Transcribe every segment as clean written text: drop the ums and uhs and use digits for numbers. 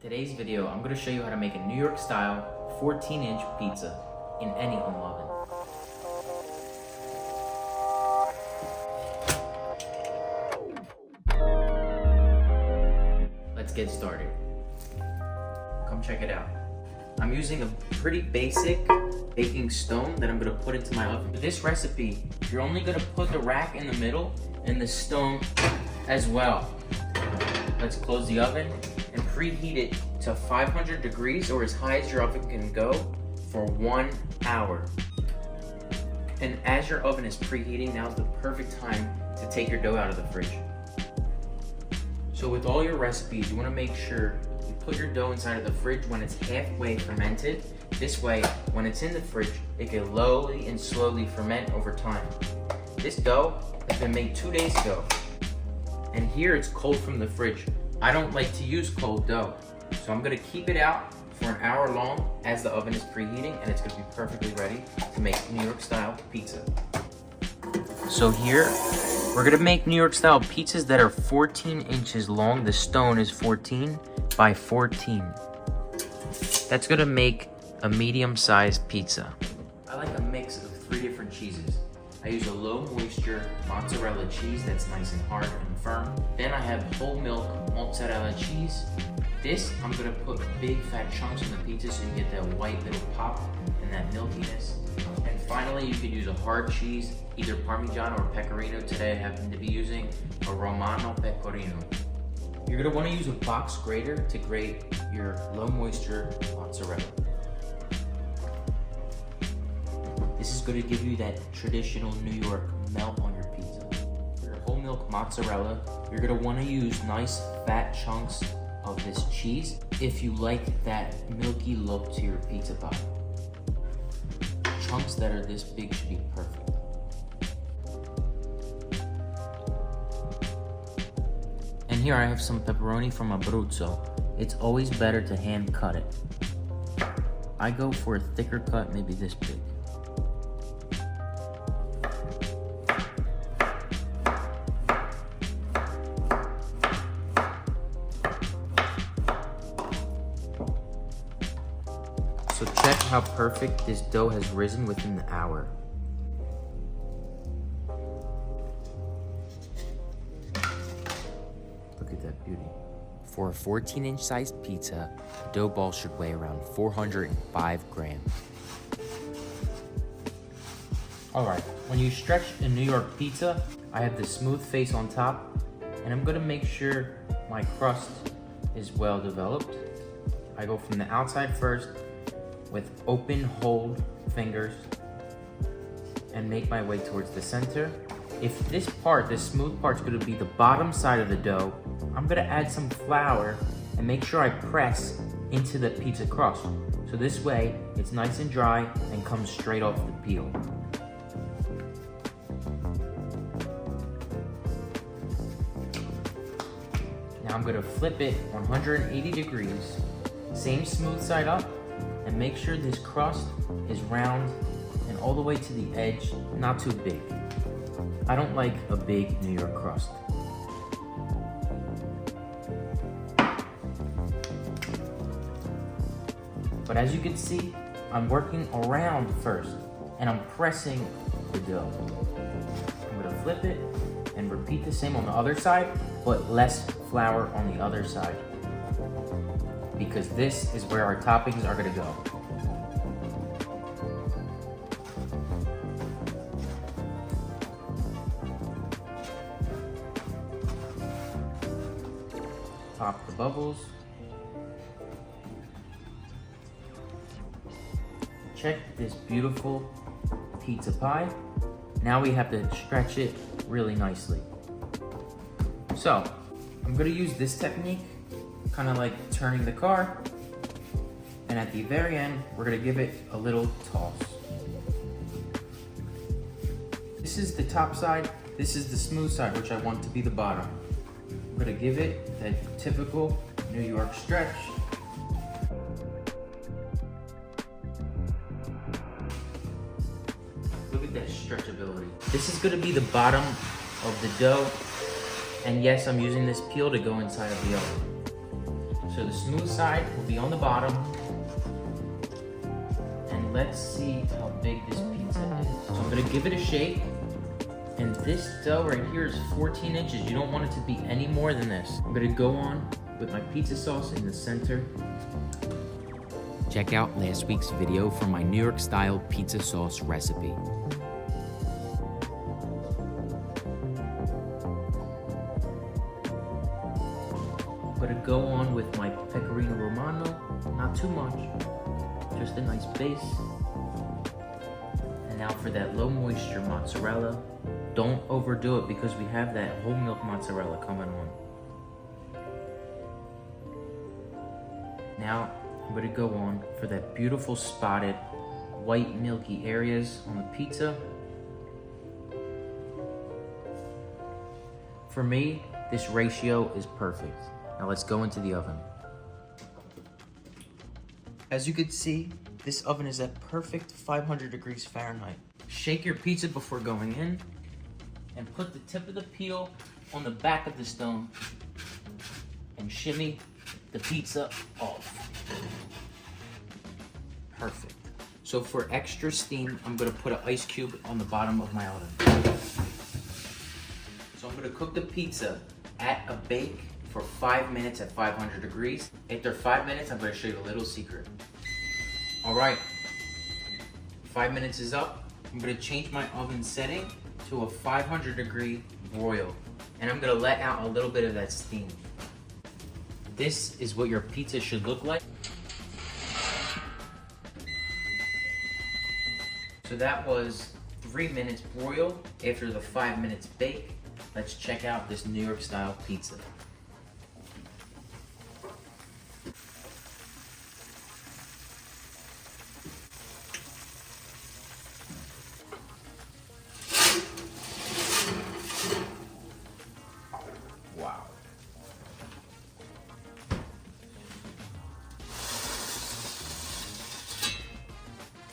today's video, I'm going to show you how to make a New York style 14-inch pizza in any home oven. Let's get started. Come check it out. I'm using a pretty basic baking stone that I'm going to put into my oven. For this recipe, you're only going to put the rack in the middle and the stone as well. Let's close the oven and preheat it to 500 degrees or as high as your oven can go for 1 hour. And as your oven is preheating, now's the perfect time to take your dough out of the fridge. So with all your recipes, you want to make sure you put your dough inside of the fridge when it's halfway fermented. This way, when it's in the fridge, it can slowly and slowly ferment over time. This dough has been made 2 days ago, and here it's cold from the fridge. I don't like to use cold dough, so I'm gonna keep it out for an hour long as the oven is preheating, and it's gonna be perfectly ready to make New York style pizza. So here, we're gonna make New York style pizzas that are 14 inches long. The stone is 14 by 14. That's gonna make a medium-sized pizza. I like a mix of 3 different cheeses. I use a low moisture mozzarella cheese that's nice and hard and firm. Then I have whole milk mozzarella cheese. This, I'm gonna put big fat chunks on the pizza so you get that white little pop and that milkiness. And finally, you could use a hard cheese, either Parmigiano or Pecorino. Today I happen to be using a Romano Pecorino. You're gonna wanna use a box grater to grate your low moisture mozzarella. This is going to give you that traditional New York melt on your pizza. For your whole milk mozzarella, you're going to want to use nice fat chunks of this cheese if you like that milky look to your pizza pie. Chunks that are this big should be perfect. And here I have some pepperoni from Abruzzo. It's always better to hand cut it. I go for a thicker cut, maybe this big. So check how perfect this dough has risen within the hour. Look at that beauty. For a 14-inch sized pizza, the dough ball should weigh around 405 grams. All right, when you stretch a New York pizza, I have the smooth face on top, and I'm gonna make sure my crust is well developed. I go from the outside first, with open hold fingers and make my way towards the center. If this part, this smooth part, is gonna be the bottom side of the dough, I'm gonna add some flour and make sure I press into the pizza crust. So this way, it's nice and dry and comes straight off the peel. Now I'm gonna flip it 180 degrees, same smooth side up, and make sure this crust is round and all the way to the edge, not too big. I don't like a big New York crust. But as you can see, I'm working around first and I'm pressing the dough. I'm gonna flip it and repeat the same on the other side, but less flour on the other side, because this is where our toppings are gonna go. Pop the bubbles. Check this beautiful pizza pie. Now we have to stretch it really nicely. So, I'm gonna use this technique, kind of like turning the car, and at the very end, we're gonna give it a little toss. This is the top side, this is the smooth side, which I want to be the bottom. I'm gonna give it that typical New York stretch. Look at that stretchability. This is gonna be the bottom of the dough, and yes, I'm using this peel to go inside of the oven. So the smooth side will be on the bottom. And let's see how big this pizza is. So I'm gonna give it a shake. And this dough right here is 14 inches. You don't want it to be any more than this. I'm gonna go on with my pizza sauce in the center. Check out last week's video for my New York style pizza sauce recipe. I'm gonna go on with my pecorino romano, not too much, just a nice base. And now for that low moisture mozzarella. Don't overdo it because we have that whole milk mozzarella coming on. Now I'm gonna go on for that beautiful spotted white milky areas on the pizza. For me, this ratio is perfect. Now let's go into the oven. As you can see, this oven is at perfect 500 degrees Fahrenheit. Shake your pizza before going in and put the tip of the peel on the back of the stone and shimmy the pizza off. Perfect. So for extra steam, I'm gonna put an ice cube on the bottom of my oven. So I'm gonna cook the pizza at a bake for 5 minutes at 500 degrees. After 5 minutes, I'm gonna show you a little secret. All right, 5 minutes is up. I'm gonna change my oven setting to a 500 degree broil. And I'm gonna let out a little bit of that steam. This is what your pizza should look like. So that was 3 minutes broil after the 5 minutes bake. Let's check out this New York style pizza. Wow.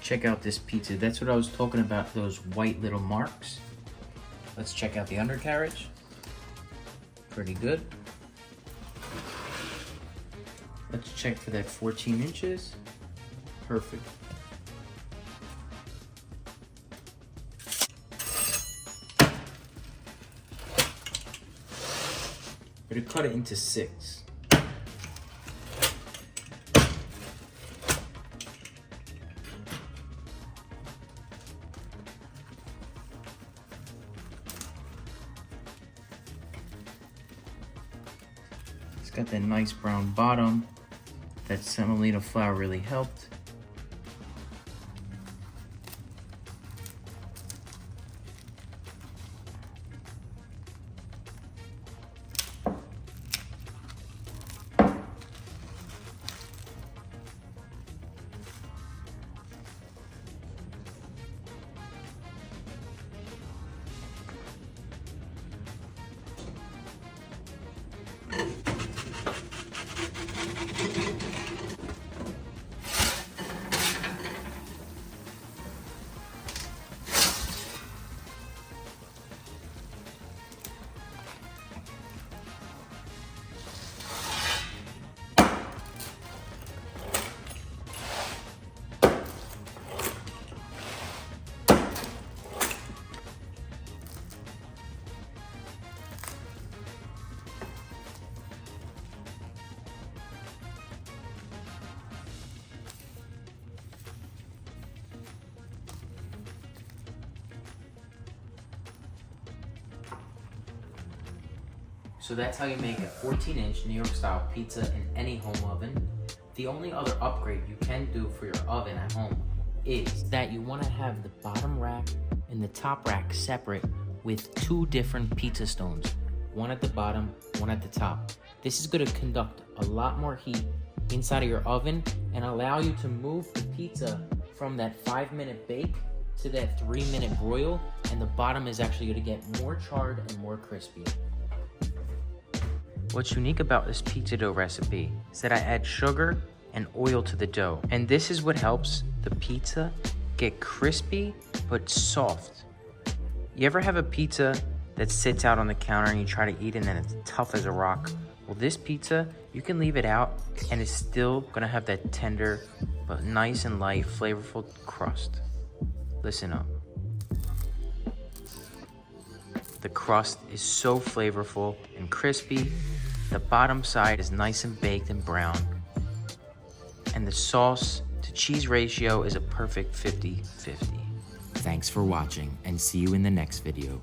Check out this pizza. That's what I was talking about, those white little marks. Let's check out the undercarriage. Pretty good. Let's check for that 14 inches. Perfect. I'm gonna cut it into 6. It's got that nice brown bottom. That semolina flour really helped. So that's how you make a 14-inch New York style pizza in any home oven. The only other upgrade you can do for your oven at home is that you want to have the bottom rack and the top rack separate with 2 different pizza stones. One at the bottom, one at the top. This is going to conduct a lot more heat inside of your oven and allow you to move the pizza from that 5-minute bake to that 3-minute broil, and the bottom is actually going to get more charred and more crispy. What's unique about this pizza dough recipe is that I add sugar and oil to the dough. And this is what helps the pizza get crispy but soft. You ever have a pizza that sits out on the counter and you try to eat it and it's tough as a rock? Well, this pizza, you can leave it out and it's still gonna have that tender, but nice and light, flavorful crust. Listen up. The crust is so flavorful and crispy. The bottom side is nice and baked and brown. And the sauce to cheese ratio is a perfect 50-50. Thanks for watching and see you in the next video.